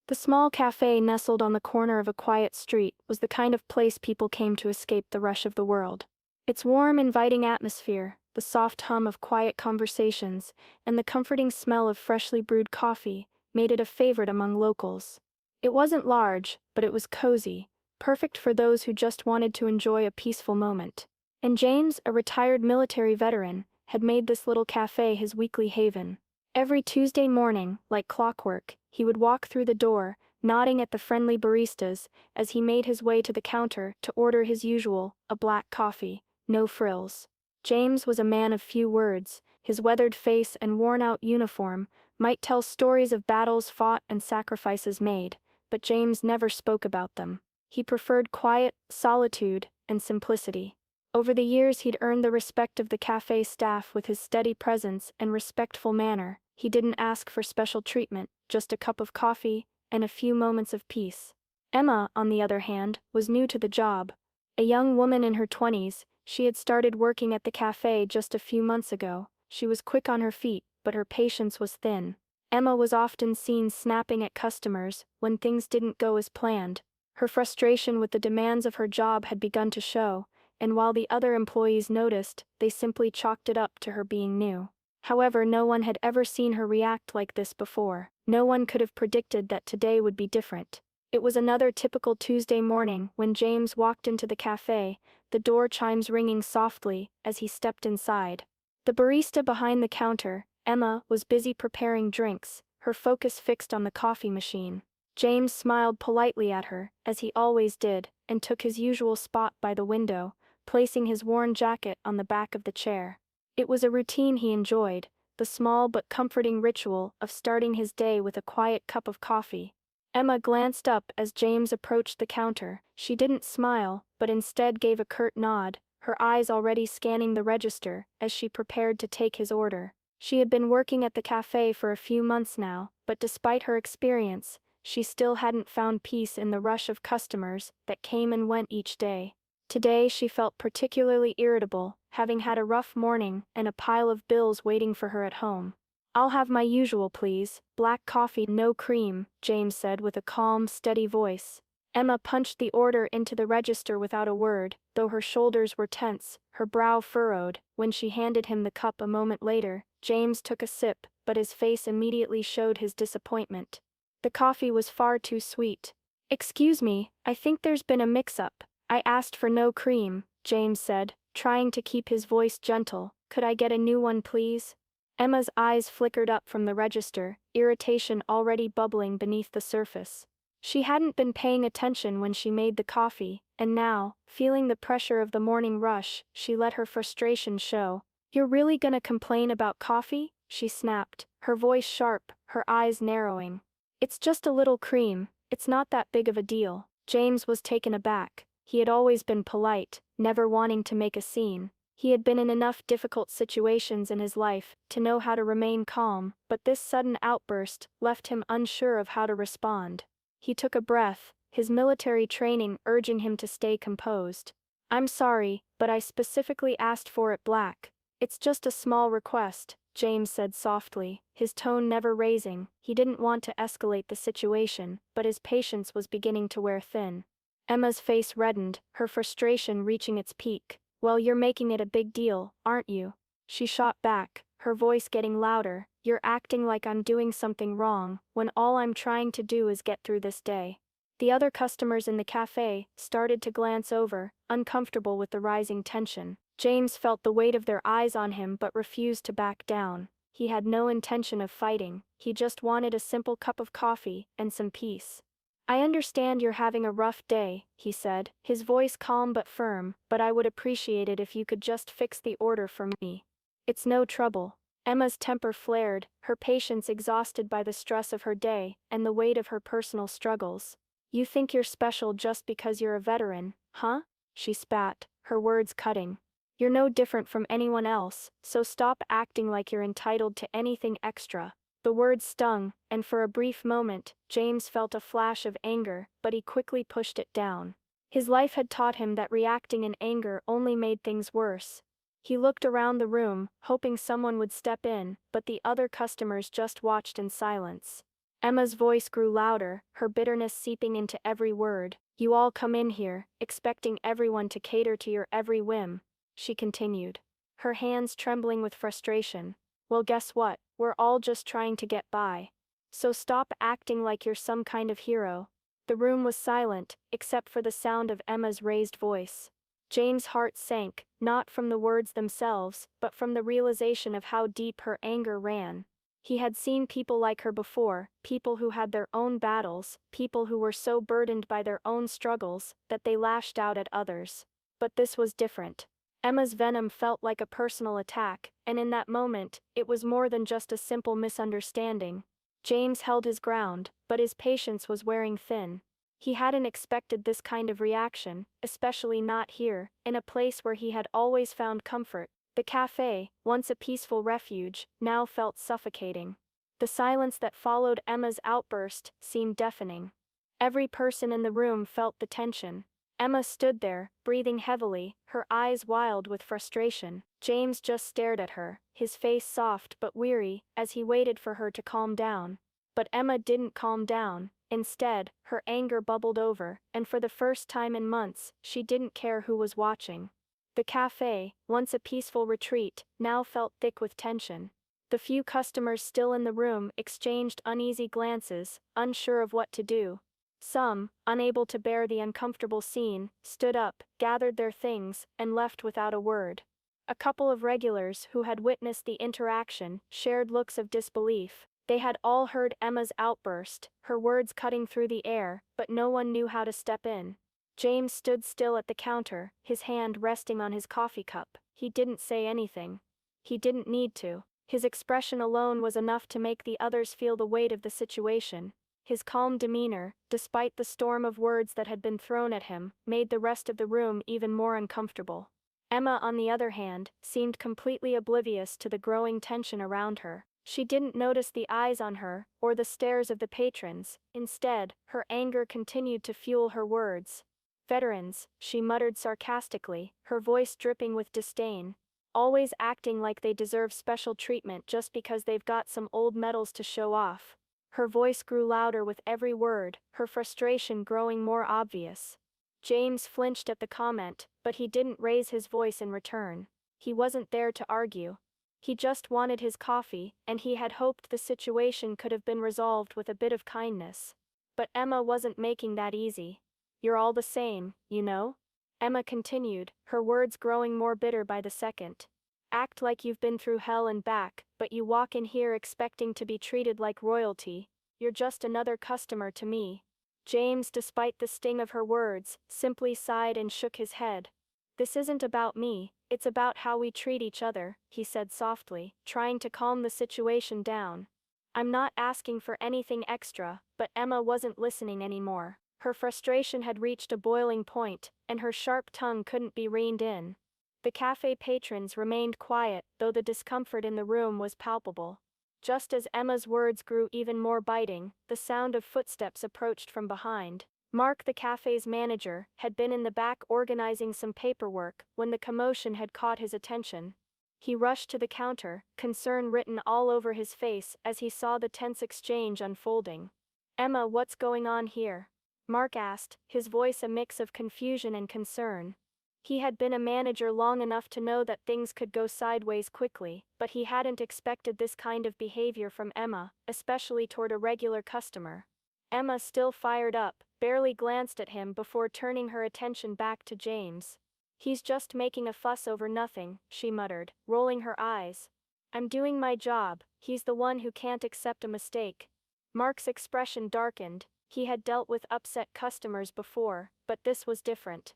The small cafe nestled on the corner of a quiet street was the kind of place people came to escape the rush of the world. Its warm, inviting atmosphere, the soft hum of quiet conversations, and the comforting smell of freshly brewed coffee made it a favorite among locals. It wasn't large, but it was cozy, perfect for those who just wanted to enjoy a peaceful moment. And James, a retired military veteran, had made this little cafe his weekly haven. Every Tuesday morning, like clockwork, he would walk through the door, nodding at the friendly baristas as he made his way to the counter to order his usual, a black coffee, no frills. James was a man of few words. His weathered face and worn-out uniform might tell stories of battles fought and sacrifices made, but James never spoke about them. He preferred quiet, solitude, and simplicity. Over the years he'd earned the respect of the cafe staff with his steady presence and respectful manner. He didn't ask for special treatment, just a cup of coffee and a few moments of peace. Emma, on the other hand, was new to the job. A young woman in her 20s, she had started working at the cafe just a few months ago. She was quick on her feet, but her patience was thin. Emma was often seen snapping at customers when things didn't go as planned. Her frustration with the demands of her job had begun to show, and while the other employees noticed, they simply chalked it up to her being new. However, no one had ever seen her react like this before. No one could have predicted that today would be different. It was another typical Tuesday morning when James walked into the cafe, the door chimes ringing softly as he stepped inside. The barista behind the counter, Emma, was busy preparing drinks, her focus fixed on the coffee machine. James smiled politely at her, as he always did, and took his usual spot by the window, placing his worn jacket on the back of the chair. It was a routine he enjoyed, the small but comforting ritual of starting his day with a quiet cup of coffee. Emma glanced up as James approached the counter. She didn't smile, but instead gave a curt nod, her eyes already scanning the register as she prepared to take his order. She had been working at the cafe for a few months now, but despite her experience, she still hadn't found peace in the rush of customers that came and went each day. Today she felt particularly irritable, having had a rough morning and a pile of bills waiting for her at home. "I'll have my usual please, black coffee, no cream," James said with a calm, steady voice. Emma punched the order into the register without a word, though her shoulders were tense, her brow furrowed. When she handed him the cup a moment later, James took a sip, but his face immediately showed his disappointment. The coffee was far too sweet. "Excuse me, I think there's been a mix-up. I asked for no cream," James said, trying to keep his voice gentle. "Could I get a new one, please?" Emma's eyes flickered up from the register, irritation already bubbling beneath the surface. She hadn't been paying attention when she made the coffee, and now, feeling the pressure of the morning rush, she let her frustration show. "You're really gonna complain about coffee?" she snapped, her voice sharp, her eyes narrowing. "It's just a little cream, it's not that big of a deal." James was taken aback. He had always been polite, never wanting to make a scene. He had been in enough difficult situations in his life to know how to remain calm, but this sudden outburst left him unsure of how to respond. He took a breath, his military training urging him to stay composed. "I'm sorry, but I specifically asked for it black. It's just a small request," James said softly, his tone never raising. He didn't want to escalate the situation, but his patience was beginning to wear thin. Emma's face reddened, her frustration reaching its peak. "Well, you're making it a big deal, aren't you?" She shot back, her voice getting louder. "You're acting like I'm doing something wrong, when all I'm trying to do is get through this day." The other customers in the cafe started to glance over, uncomfortable with the rising tension. James felt the weight of their eyes on him but refused to back down. He had no intention of fighting, he just wanted a simple cup of coffee and some peace. "I understand you're having a rough day," he said, his voice calm but firm, "but I would appreciate it if you could just fix the order for me." "It's no trouble." Emma's temper flared, her patience exhausted by the stress of her day and the weight of her personal struggles. "You think you're special just because you're a veteran, huh?" she spat, her words cutting. "You're no different from anyone else, so stop acting like you're entitled to anything extra." The words stung, and for a brief moment, James felt a flash of anger, but he quickly pushed it down. His life had taught him that reacting in anger only made things worse. He looked around the room, hoping someone would step in, but the other customers just watched in silence. Emma's voice grew louder, her bitterness seeping into every word. "You all come in here, expecting everyone to cater to your every whim," she continued, her hands trembling with frustration. "Well, guess what? We're all just trying to get by. So stop acting like you're some kind of hero." The room was silent, except for the sound of Emma's raised voice. James' heart sank, not from the words themselves, but from the realization of how deep her anger ran. He had seen people like her before, people who had their own battles, people who were so burdened by their own struggles that they lashed out at others. But this was different. Emma's venom felt like a personal attack, and in that moment, it was more than just a simple misunderstanding. James held his ground, but his patience was wearing thin. He hadn't expected this kind of reaction, especially not here, in a place where he had always found comfort. The cafe, once a peaceful refuge, now felt suffocating. The silence that followed Emma's outburst seemed deafening. Every person in the room felt the tension. Emma stood there, breathing heavily, her eyes wild with frustration. James just stared at her, his face soft but weary, as he waited for her to calm down. But Emma didn't calm down. Instead, her anger bubbled over, and for the first time in months, she didn't care who was watching. The cafe, once a peaceful retreat, now felt thick with tension. The few customers still in the room exchanged uneasy glances, unsure of what to do. Some, unable to bear the uncomfortable scene, stood up, gathered their things, and left without a word. A couple of regulars who had witnessed the interaction shared looks of disbelief. They had all heard Emma's outburst, her words cutting through the air, but no one knew how to step in. James stood still at the counter, his hand resting on his coffee cup. He didn't say anything. He didn't need to. His expression alone was enough to make the others feel the weight of the situation. His calm demeanor, despite the storm of words that had been thrown at him, made the rest of the room even more uncomfortable. Emma, on the other hand, seemed completely oblivious to the growing tension around her. She didn't notice the eyes on her, or the stares of the patrons. Instead, her anger continued to fuel her words. "Veterans," she muttered sarcastically, her voice dripping with disdain. "Always acting like they deserve special treatment just because they've got some old medals to show off." Her voice grew louder with every word, her frustration growing more obvious. James flinched at the comment, but he didn't raise his voice in return. He wasn't there to argue. He just wanted his coffee, and he had hoped the situation could have been resolved with a bit of kindness. But Emma wasn't making that easy. "You're all the same, you know?" Emma continued, her words growing more bitter by the second. "Act like you've been through hell and back, but you walk in here expecting to be treated like royalty. You're just another customer to me." James, despite the sting of her words, simply sighed and shook his head. "This isn't about me, it's about how we treat each other," he said softly, trying to calm the situation down. "I'm not asking for anything extra," but Emma wasn't listening anymore. Her frustration had reached a boiling point, and her sharp tongue couldn't be reined in. The cafe patrons remained quiet, though the discomfort in the room was palpable. Just as Emma's words grew even more biting, the sound of footsteps approached from behind. Mark, the cafe's manager, had been in the back organizing some paperwork when the commotion had caught his attention. He rushed to the counter, concern written all over his face as he saw the tense exchange unfolding. "Emma, what's going on here?" Mark asked, his voice a mix of confusion and concern. He had been a manager long enough to know that things could go sideways quickly, but he hadn't expected this kind of behavior from Emma, especially toward a regular customer. Emma, still fired up, barely glanced at him before turning her attention back to James. "He's just making a fuss over nothing," she muttered, rolling her eyes. "I'm doing my job, he's the one who can't accept a mistake." Mark's expression darkened. He had dealt with upset customers before, but this was different.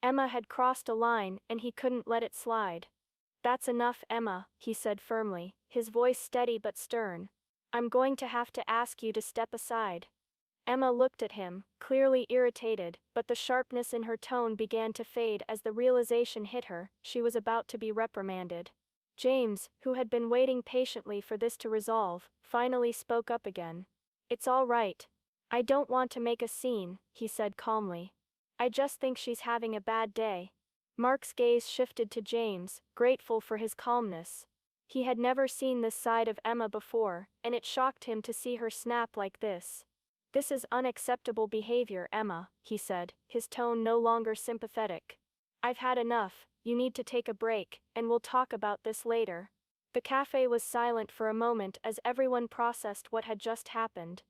Emma had crossed a line, and he couldn't let it slide. "That's enough, Emma," he said firmly, his voice steady but stern. "I'm going to have to ask you to step aside." Emma looked at him, clearly irritated, but the sharpness in her tone began to fade as the realization hit her she was about to be reprimanded. James, who had been waiting patiently for this to resolve, finally spoke up again. "It's all right. I don't want to make a scene," he said calmly. "I just think she's having a bad day." Mark's gaze shifted to James, grateful for his calmness. He had never seen this side of Emma before, and it shocked him to see her snap like this. "This is unacceptable behavior, Emma," he said, his tone no longer sympathetic. "I've had enough, you need to take a break, and we'll talk about this later." The cafe was silent for a moment as everyone processed what had just happened.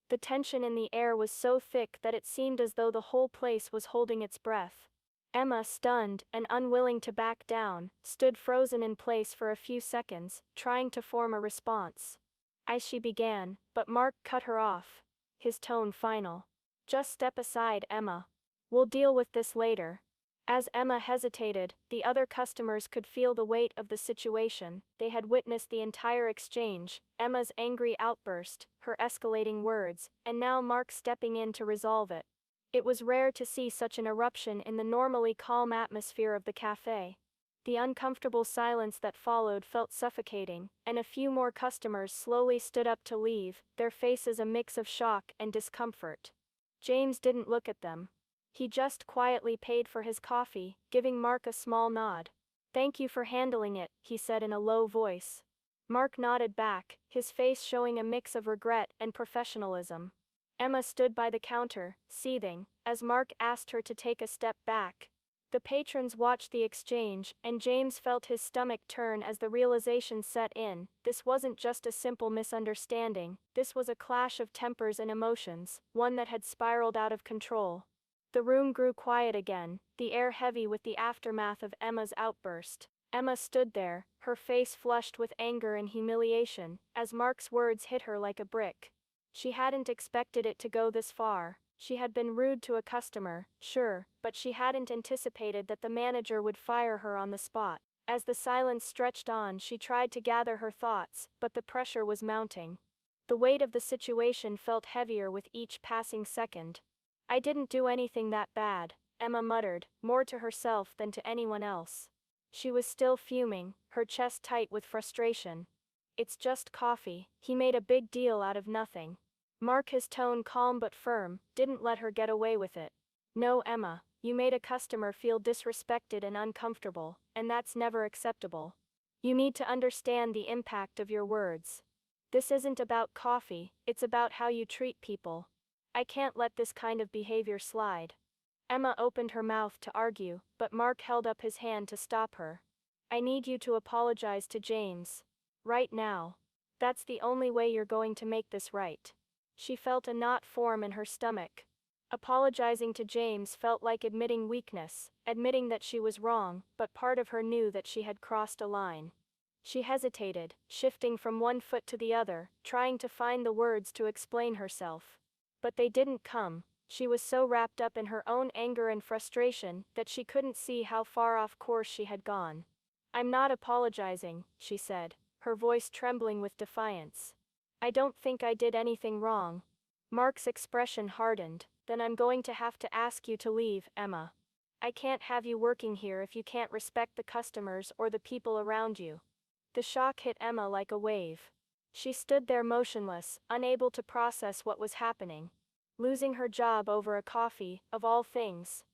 The tension in the air was so thick that it seemed as though the whole place was holding its breath. Emma, stunned and unwilling to back down, stood frozen in place for a few seconds, trying to form a response. As she began, but Mark cut her off, his tone final. "Just step aside, Emma. We'll deal with this later." As Emma hesitated, the other customers could feel the weight of the situation. They had witnessed the entire exchange, Emma's angry outburst, her escalating words, and now Mark stepping in to resolve it. It was rare to see such an eruption in the normally calm atmosphere of the cafe. The uncomfortable silence that followed felt suffocating, and a few more customers slowly stood up to leave, their faces a mix of shock and discomfort. James didn't look at them. He just quietly paid for his coffee, giving Mark a small nod. "Thank you for handling it," he said in a low voice. Mark nodded back, his face showing a mix of regret and professionalism. Emma stood by the counter, seething, as Mark asked her to take a step back. The patrons watched the exchange, and James felt his stomach turn as the realization set in. This wasn't just a simple misunderstanding, this was a clash of tempers and emotions, one that had spiraled out of control. The room grew quiet again, the air heavy with the aftermath of Emma's outburst. Emma stood there, her face flushed with anger and humiliation, as Mark's words hit her like a brick. She hadn't expected it to go this far. She had been rude to a customer, sure, but she hadn't anticipated that the manager would fire her on the spot. As the silence stretched on, she tried to gather her thoughts, but the pressure was mounting. The weight of the situation felt heavier with each passing second. "I didn't do anything that bad," Emma muttered, more to herself than to anyone else. She was still fuming, her chest tight with frustration. "It's just coffee," he made a big deal out of nothing. Mark, his tone calm but firm, didn't let her get away with it. "No, Emma, you made a customer feel disrespected and uncomfortable, and that's never acceptable. You need to understand the impact of your words. This isn't about coffee, it's about how you treat people. I can't let this kind of behavior slide." Emma opened her mouth to argue, but Mark held up his hand to stop her. "I need you to apologize to James. Right now. That's the only way you're going to make this right." She felt a knot form in her stomach. Apologizing to James felt like admitting weakness, admitting that she was wrong, but part of her knew that she had crossed a line. She hesitated, shifting from one foot to the other, trying to find the words to explain herself. But they didn't come. She was so wrapped up in her own anger and frustration that she couldn't see how far off course she had gone. "I'm not apologizing," she said, her voice trembling with defiance. "I don't think I did anything wrong." Mark's expression hardened. "Then I'm going to have to ask you to leave, Emma. I can't have you working here if you can't respect the customers or the people around you." The shock hit Emma like a wave. She stood there motionless, unable to process what was happening. Losing her job over a coffee, of all things.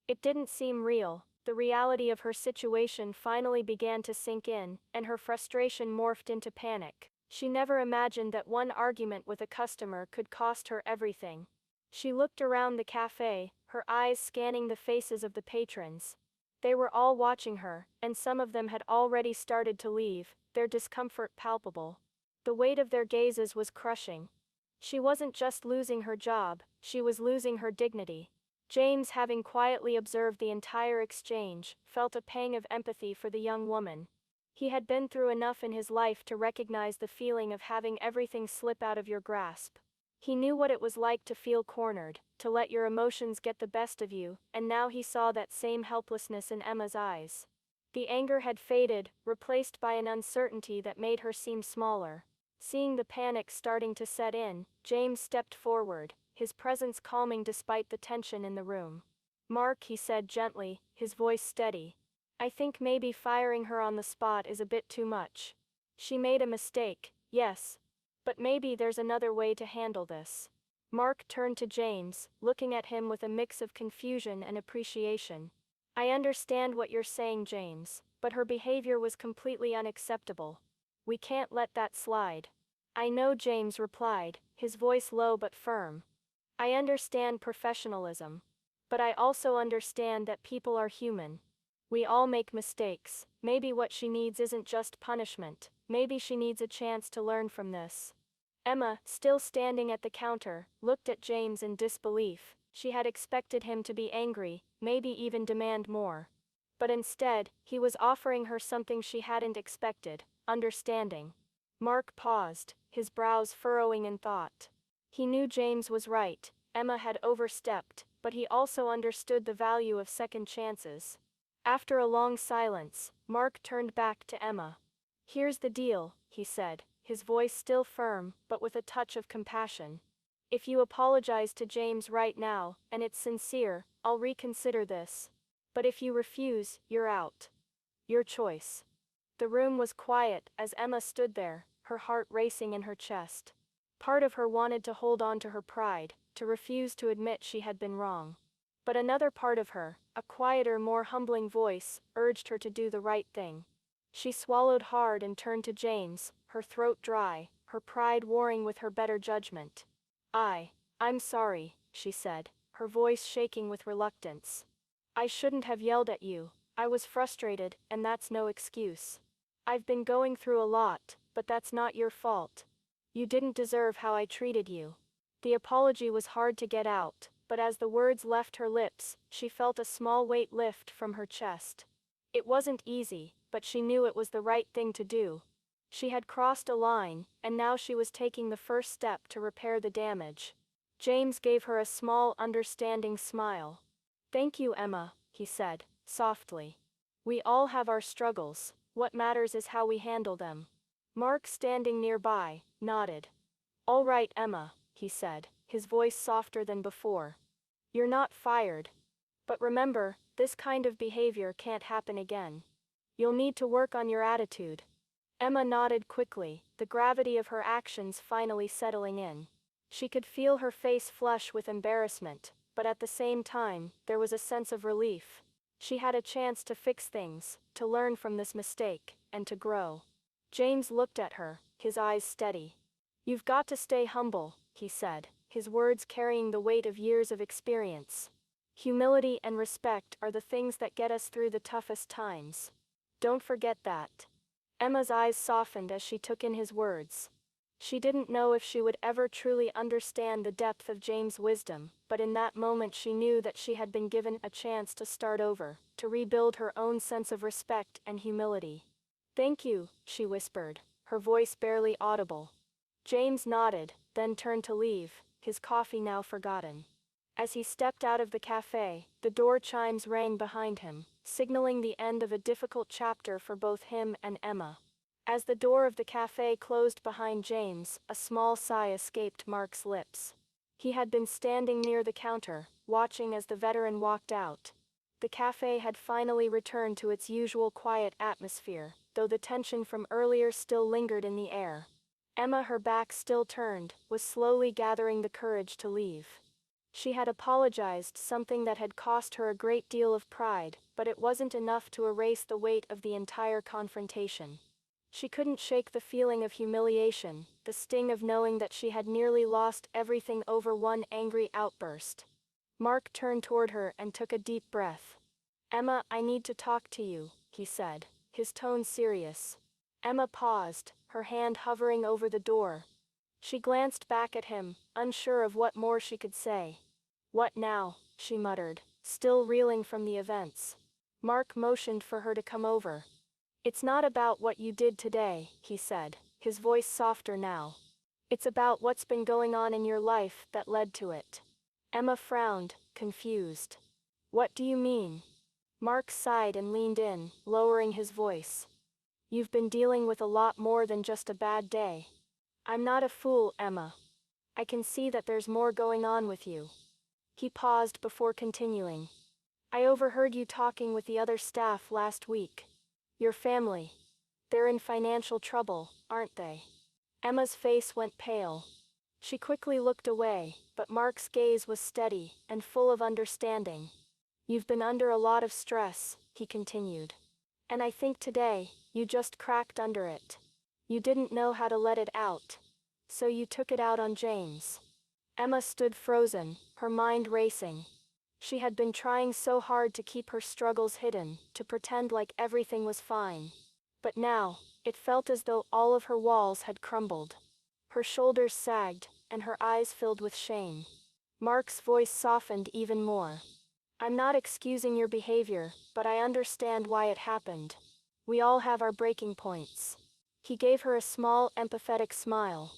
It didn't seem real. The reality of her situation finally began to sink in, and her frustration morphed into panic. She never imagined that one argument with a customer could cost her everything. She looked around the cafe, her eyes scanning the faces of the patrons. They were all watching her, and some of them had already started to leave, their discomfort palpable. The weight of their gazes was crushing. She wasn't just losing her job, she was losing her dignity. James, having quietly observed the entire exchange, felt a pang of empathy for the young woman. He had been through enough in his life to recognize the feeling of having everything slip out of your grasp. He knew what it was like to feel cornered, to let your emotions get the best of you, and now he saw that same helplessness in Emma's eyes. The anger had faded, replaced by an uncertainty that made her seem smaller. Seeing the panic starting to set in, James stepped forward, his presence calming despite the tension in the room. "Mark," he said gently, his voice steady. "I think maybe firing her on the spot is a bit too much. She made a mistake, yes. But maybe there's another way to handle this." Mark turned to James, looking at him with a mix of confusion and appreciation. "I understand what you're saying, James, but her behavior was completely unacceptable. We can't let that slide. I know, James replied, his voice low but firm. I understand professionalism. But I also understand that people are human. We all make mistakes. Maybe what she needs isn't just punishment. Maybe she needs a chance to learn from this. Emma, still standing at the counter, looked at James in disbelief. She had expected him to be angry, maybe even demand more. But instead, he was offering her something she hadn't expected: understanding. Mark paused, his brows furrowing in thought. He knew James was right. Emma had overstepped, but he also understood the value of second chances. After a long silence, Mark turned back to Emma. Here's the deal, he said, his voice still firm, but with a touch of compassion. If you apologize to James right now, and it's sincere, I'll reconsider this. But if you refuse, you're out. Your choice. The room was quiet as Emma stood there, her heart racing in her chest. Part of her wanted to hold on to her pride, to refuse to admit she had been wrong. But another part of her, a quieter, more humbling voice, urged her to do the right thing. She swallowed hard and turned to James, her throat dry, her pride warring with her better judgment. I'm sorry, she said, her voice shaking with reluctance. I shouldn't have yelled at you. I was frustrated, and that's no excuse. I've been going through a lot, but that's not your fault. You didn't deserve how I treated you. The apology was hard to get out, but as the words left her lips, she felt a small weight lift from her chest. It wasn't easy, but she knew it was the right thing to do. She had crossed a line, and now she was taking the first step to repair the damage. James gave her a small, understanding smile. Thank you, Emma, he said, softly. We all have our struggles. What matters is how we handle them. Mark, standing nearby, nodded. All right, Emma, he said, his voice softer than before. You're not fired. But remember, this kind of behavior can't happen again. You'll need to work on your attitude. Emma nodded quickly, the gravity of her actions finally settling in. She could feel her face flush with embarrassment, but at the same time, there was a sense of relief. She had a chance to fix things, to learn from this mistake, and to grow. James looked at her, his eyes steady. You've got to stay humble, he said, his words carrying the weight of years of experience. Humility and respect are the things that get us through the toughest times. Don't forget that. Emma's eyes softened as she took in his words. She didn't know if she would ever truly understand the depth of James' wisdom, but in that moment she knew that she had been given a chance to start over, to rebuild her own sense of respect and humility. Thank you, she whispered, her voice barely audible. James nodded, then turned to leave, his coffee now forgotten. As he stepped out of the cafe, the door chimes rang behind him, signaling the end of a difficult chapter for both him and Emma. As the door of the cafe closed behind James, a small sigh escaped Mark's lips. He had been standing near the counter, watching as the veteran walked out. The cafe had finally returned to its usual quiet atmosphere, though the tension from earlier still lingered in the air. Emma, her back still turned, was slowly gathering the courage to leave. She had apologized, something that had cost her a great deal of pride, but it wasn't enough to erase the weight of the entire confrontation. She couldn't shake the feeling of humiliation, the sting of knowing that she had nearly lost everything over one angry outburst. Mark turned toward her and took a deep breath. Emma, I need to talk to you, he said, his tone serious. Emma paused, her hand hovering over the door. She glanced back at him, unsure of what more she could say. What now? She muttered, still reeling from the events. Mark motioned for her to come over. It's not about what you did today, he said, his voice softer now. It's about what's been going on in your life that led to it. Emma frowned, confused. What do you mean? Mark sighed and leaned in, lowering his voice. You've been dealing with a lot more than just a bad day. I'm not a fool, Emma. I can see that there's more going on with you. He paused before continuing. I overheard you talking with the other staff last week. Your family. They're in financial trouble, aren't they? Emma's face went pale. She quickly looked away, but Mark's gaze was steady and full of understanding. You've been under a lot of stress, he continued. And I think today, you just cracked under it. You didn't know how to let it out. So you took it out on James. Emma stood frozen, her mind racing. She had been trying so hard to keep her struggles hidden, to pretend like everything was fine. But now, it felt as though all of her walls had crumbled. Her shoulders sagged, and her eyes filled with shame. Mark's voice softened even more. I'm not excusing your behavior, but I understand why it happened. We all have our breaking points. He gave her a small, empathetic smile.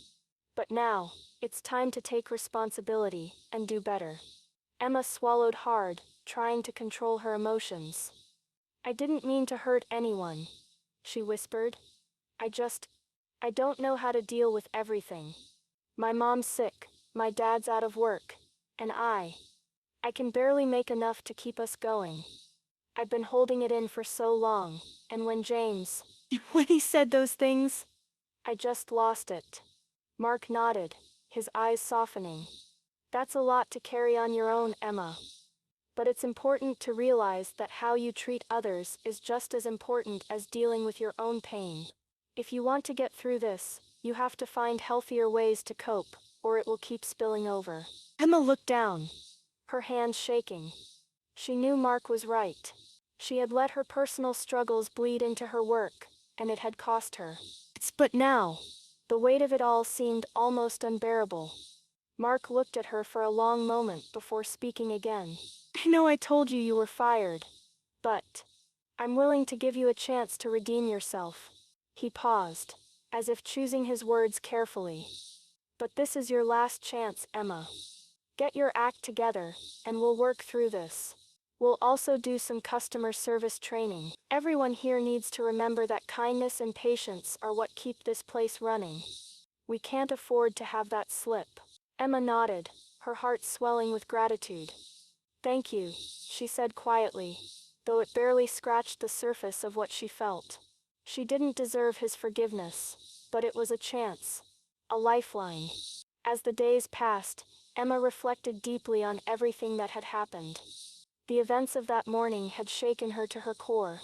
But now, it's time to take responsibility and do better. Emma swallowed hard, trying to control her emotions. I didn't mean to hurt anyone, she whispered. I don't know how to deal with everything. My mom's sick, my dad's out of work, and I can barely make enough to keep us going. I've been holding it in for so long, and when when he said those things, I just lost it. Mark nodded, his eyes softening. That's a lot to carry on your own, Emma. But it's important to realize that how you treat others is just as important as dealing with your own pain. If you want to get through this, you have to find healthier ways to cope, or it will keep spilling over. Emma looked down, her hands shaking. She knew Mark was right. She had let her personal struggles bleed into her work, and it had cost her. But now, the weight of it all seemed almost unbearable. Mark looked at her for a long moment before speaking again. I know I told you you were fired, but I'm willing to give you a chance to redeem yourself. He paused, as if choosing his words carefully. But this is your last chance, Emma. Get your act together, and we'll work through this. We'll also do some customer service training. Everyone here needs to remember that kindness and patience are what keep this place running. We can't afford to have that slip. Emma nodded, her heart swelling with gratitude. Thank you, she said quietly, though it barely scratched the surface of what she felt. She didn't deserve his forgiveness, but it was a chance, a lifeline. As the days passed, Emma reflected deeply on everything that had happened. The events of that morning had shaken her to her core,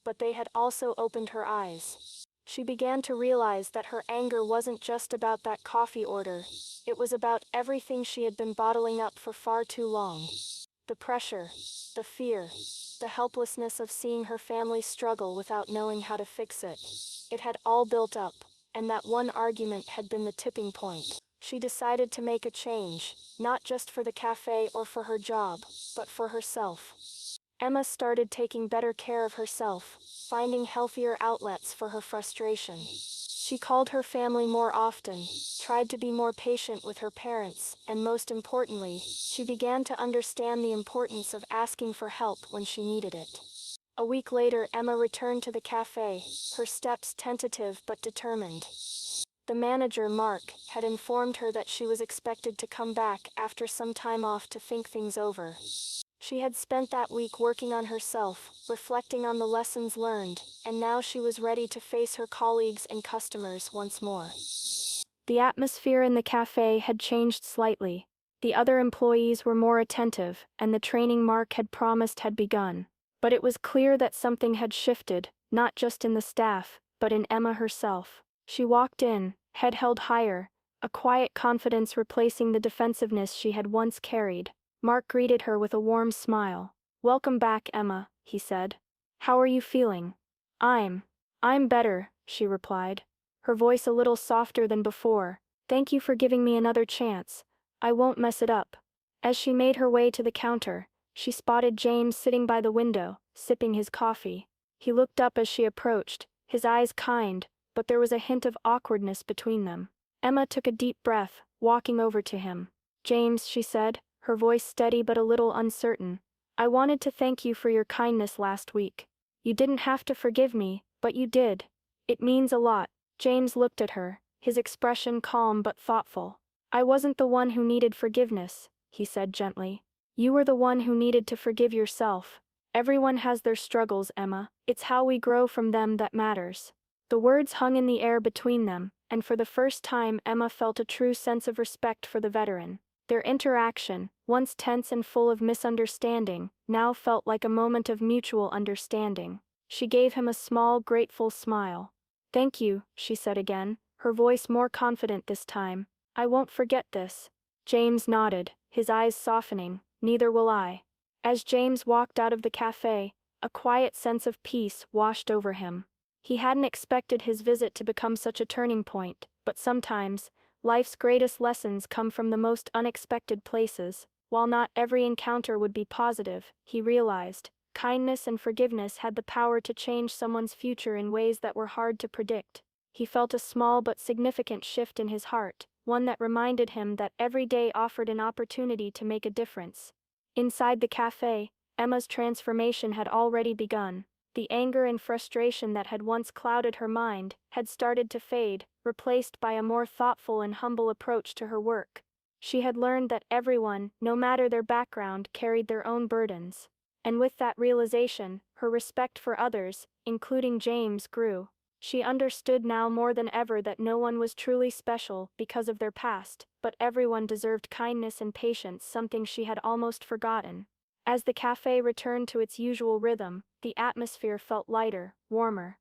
but they had also opened her eyes. She began to realize that her anger wasn't just about that coffee order, it was about everything she had been bottling up for far too long. The pressure, the fear, the helplessness of seeing her family struggle without knowing how to fix it. It had all built up, and that one argument had been the tipping point. She decided to make a change, not just for the cafe or for her job, but for herself. Emma started taking better care of herself, finding healthier outlets for her frustration. She called her family more often, tried to be more patient with her parents, and most importantly, she began to understand the importance of asking for help when she needed it. A week later, Emma returned to the cafe, her steps tentative but determined. The manager, Mark, had informed her that she was expected to come back after some time off to think things over. She had spent that week working on herself, reflecting on the lessons learned, and now she was ready to face her colleagues and customers once more. The atmosphere in the cafe had changed slightly. The other employees were more attentive, and the training Mark had promised had begun. But it was clear that something had shifted, not just in the staff, but in Emma herself. She walked in, head held higher, a quiet confidence replacing the defensiveness she had once carried. Mark greeted her with a warm smile. Welcome back, Emma, he said. How are you feeling? I'm better, she replied, her voice a little softer than before. Thank you for giving me another chance. I won't mess it up. As she made her way to the counter, she spotted James sitting by the window, sipping his coffee. He looked up as she approached, his eyes kind, but there was a hint of awkwardness between them. Emma took a deep breath, walking over to him. James, she said, her voice steady but a little uncertain. I wanted to thank you for your kindness last week. You didn't have to forgive me, but you did. It means a lot. James looked at her, his expression calm but thoughtful. I wasn't the one who needed forgiveness, he said gently. You were the one who needed to forgive yourself. Everyone has their struggles, Emma. It's how we grow from them that matters. The words hung in the air between them, and for the first time Emma felt a true sense of respect for the veteran. Their interaction, once tense and full of misunderstanding, now felt like a moment of mutual understanding. She gave him a small, grateful smile. Thank you, she said again, her voice more confident this time. I won't forget this. James nodded, his eyes softening. Neither will I. As James walked out of the cafe, a quiet sense of peace washed over him. He hadn't expected his visit to become such a turning point, but sometimes, life's greatest lessons come from the most unexpected places. While not every encounter would be positive, he realized, kindness and forgiveness had the power to change someone's future in ways that were hard to predict. He felt a small but significant shift in his heart, one that reminded him that every day offered an opportunity to make a difference. Inside the cafe, Emma's transformation had already begun. The anger and frustration that had once clouded her mind had started to fade, replaced by a more thoughtful and humble approach to her work. She had learned that everyone, no matter their background, carried their own burdens. And with that realization, her respect for others, including James, grew. She understood now more than ever that no one was truly special because of their past, but everyone deserved kindness and patience, something she had almost forgotten. As the cafe returned to its usual rhythm, the atmosphere felt lighter, warmer.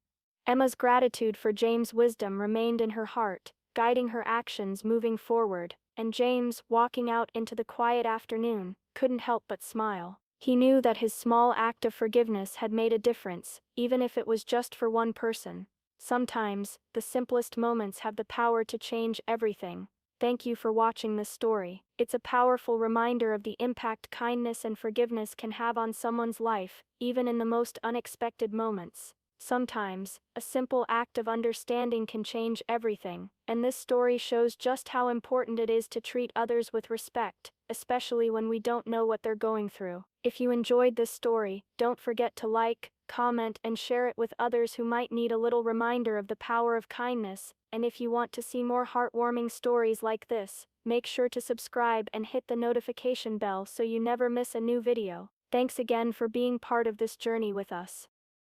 Emma's gratitude for James' wisdom remained in her heart, guiding her actions moving forward, and James, walking out into the quiet afternoon, couldn't help but smile. He knew that his small act of forgiveness had made a difference, even if it was just for one person. Sometimes, the simplest moments have the power to change everything. Thank you for watching this story. It's a powerful reminder of the impact kindness and forgiveness can have on someone's life, even in the most unexpected moments. Sometimes, a simple act of understanding can change everything, and this story shows just how important it is to treat others with respect, especially when we don't know what they're going through. If you enjoyed this story, don't forget to like, comment, and share it with others who might need a little reminder of the power of kindness. And if you want to see more heartwarming stories like this, make sure to subscribe and hit the notification bell so you never miss a new video. Thanks again for being part of this journey with us.